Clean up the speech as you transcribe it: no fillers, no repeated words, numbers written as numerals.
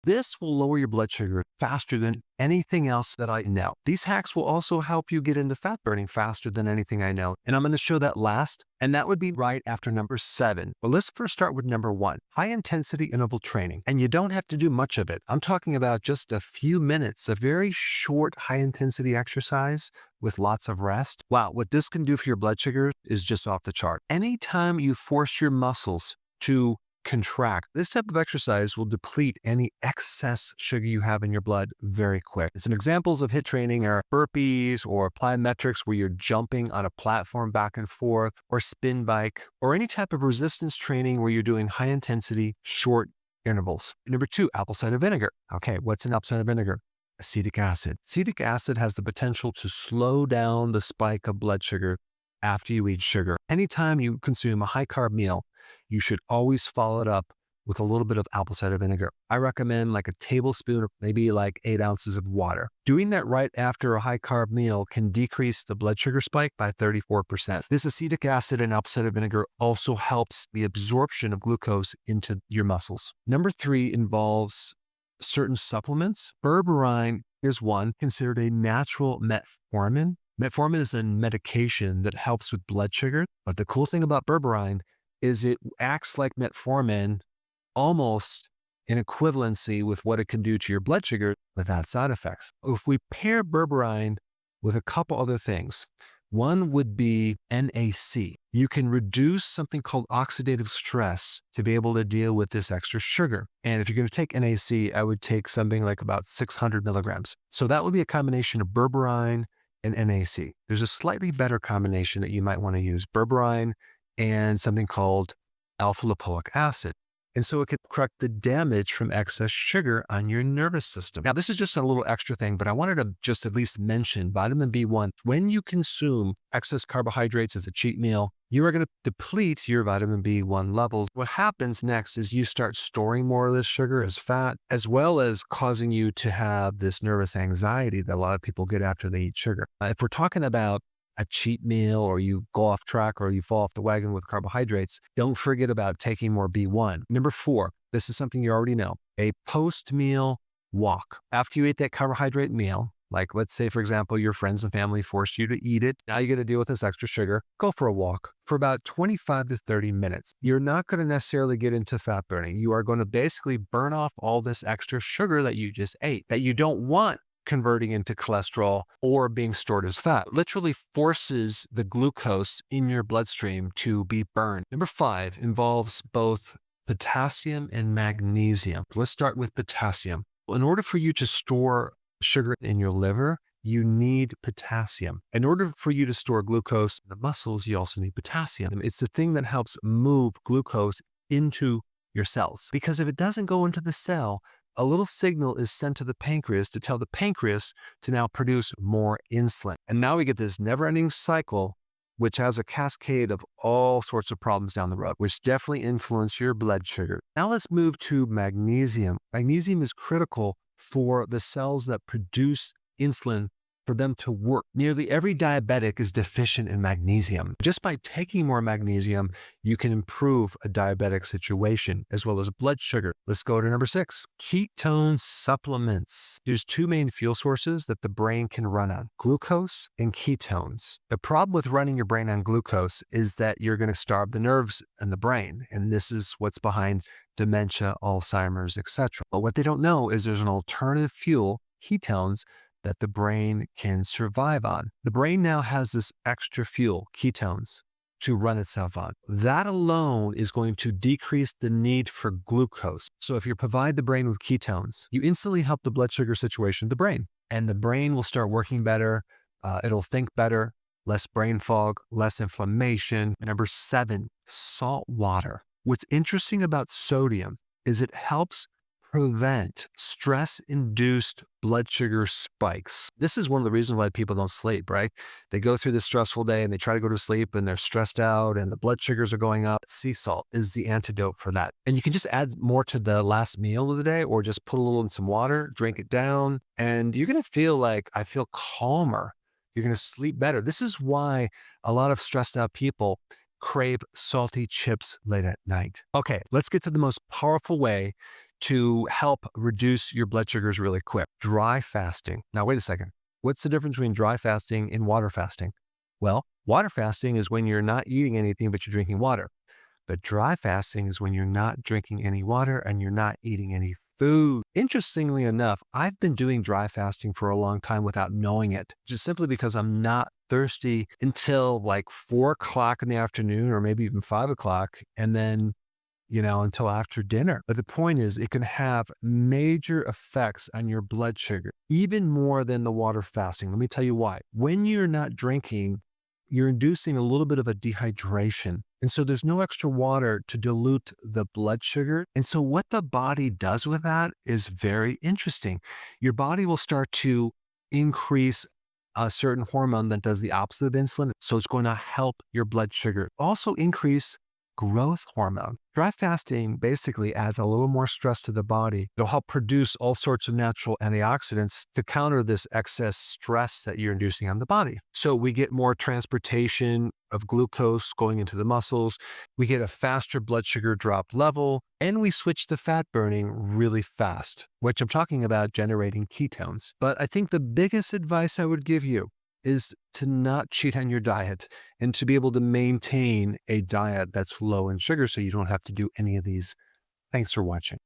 This will lower your blood sugar faster than anything else that I know. These hacks will also help you get into fat burning faster than anything I know. And I'm going to show that last, and that would be right after number 7. But let's first start with number 1, high intensity interval training. And you don't have to do much of it. I'm talking about just a few minutes, a very short high intensity exercise with lots of rest. Wow, what this can do for your blood sugar is just off the chart. Anytime you force your muscles to contract, this type of exercise will deplete any excess sugar you have in your blood very quick. Some examples of HIIT training are burpees or plyometrics, where you're jumping on a platform back and forth, or spin bike, or any type of resistance training where you're doing high intensity, short intervals. Number 2, apple cider vinegar. Okay, what's in apple cider vinegar? Acetic acid. Acetic acid has the potential to slow down the spike of blood sugar after you eat sugar. Anytime you consume a high-carb meal, you should always follow it up with a little bit of apple cider vinegar. I recommend like a tablespoon or maybe like 8 ounces of water. Doing that right after a high-carb meal can decrease the blood sugar spike by 34%. This acetic acid and apple cider vinegar also helps the absorption of glucose into your muscles. Number 3 involves certain supplements. Berberine is one, considered a natural metformin. Metformin is a medication that helps with blood sugar, but the cool thing about berberine is it acts like metformin almost in equivalency with what it can do to your blood sugar without side effects. If we pair berberine with a couple other things, one would be NAC. You can reduce something called oxidative stress to be able to deal with this extra sugar. And if you're going to take NAC, I would take something like about 600 milligrams. So that would be a combination of berberine and NAC. There's a slightly better combination that you might want to use, berberine and something called alpha-lipoic acid. And so it can correct the damage from excess sugar on your nervous system. Now, this is just a little extra thing, but I wanted to just at least mention vitamin B1. When you consume excess carbohydrates as a cheat meal, you are going to deplete your vitamin B1 levels. What happens next is you start storing more of this sugar as fat, as well as causing you to have this nervous anxiety that a lot of people get after they eat sugar. If we're talking about a cheat meal, or you go off track, or you fall off the wagon with carbohydrates, don't forget about taking more B1. Number 4, this is something you already know, a post-meal walk. After you ate that carbohydrate meal, like let's say, for example, your friends and family forced you to eat it. Now you got to deal with this extra sugar. Go for a walk for about 25 to 30 minutes. You're not going to necessarily get into fat burning. You are going to basically burn off all this extra sugar that you just ate, that you don't want converting into cholesterol or being stored as fat. Literally forces the glucose in your bloodstream to be burned. Number 5 involves both potassium and magnesium. Let's start with potassium. In order for you to store sugar in your liver, you need potassium. In order for you to store glucose in the muscles, you also need potassium. It's the thing that helps move glucose into your cells. Because if it doesn't go into the cell, a little signal is sent to the pancreas to tell the pancreas to now produce more insulin. And now we get this never-ending cycle, which has a cascade of all sorts of problems down the road, which definitely influence your blood sugar. Now let's move to magnesium. Magnesium is critical for the cells that produce insulin for them to work. Nearly every diabetic is deficient in magnesium. Just by taking more magnesium, you can improve a diabetic situation as well as blood sugar. Let's go to number 6, ketone supplements. There's 2 main fuel sources that the brain can run on, glucose and ketones. The problem with running your brain on glucose is that you're going to starve the nerves and the brain. And this is what's behind dementia, Alzheimer's, etc. But what they don't know is there's an alternative fuel, ketones, that the brain can survive on. The brain now has this extra fuel, ketones, to run itself on. That alone is going to decrease the need for glucose. So if you provide the brain with ketones, you instantly help the blood sugar situation of the brain, and the brain will start working better. It'll think better, less brain fog, less inflammation. Number 7, salt water. What's interesting about sodium is it helps prevent stress-induced blood sugar spikes. This is one of the reasons why people don't sleep, right? They go through this stressful day and they try to go to sleep and they're stressed out and the blood sugars are going up. Sea salt is the antidote for that. And you can just add more to the last meal of the day, or just put a little in some water, drink it down, and you're going to feel like, I feel calmer. You're going to sleep better. This is why a lot of stressed out people crave salty chips late at night. Okay, let's get to the most powerful way to help reduce your blood sugars really quick. Dry fasting. Now, wait a second. What's the difference between dry fasting and water fasting? Well, water fasting is when you're not eating anything, but you're drinking water. But dry fasting is when you're not drinking any water and you're not eating any food. Interestingly enough, I've been doing dry fasting for a long time without knowing it, just simply because I'm not thirsty until like 4 o'clock in the afternoon or maybe even 5 o'clock. And then until after dinner. But the point is, it can have major effects on your blood sugar, even more than the water fasting. Let me tell you why. When you're not drinking, you're inducing a little bit of a dehydration. And so there's no extra water to dilute the blood sugar. And so what the body does with that is very interesting. Your body will start to increase a certain hormone that does the opposite of insulin. So it's going to help your blood sugar. Also increase growth hormone. Dry fasting basically adds a little more stress to the body. It'll help produce all sorts of natural antioxidants to counter this excess stress that you're inducing on the body. So we get more transportation of glucose going into the muscles. We get a faster blood sugar drop level, and we switch to fat burning really fast, which I'm talking about generating ketones. But I think the biggest advice I would give you is to not cheat on your diet and to be able to maintain a diet that's low in sugar so you don't have to do any of these. Thanks for watching.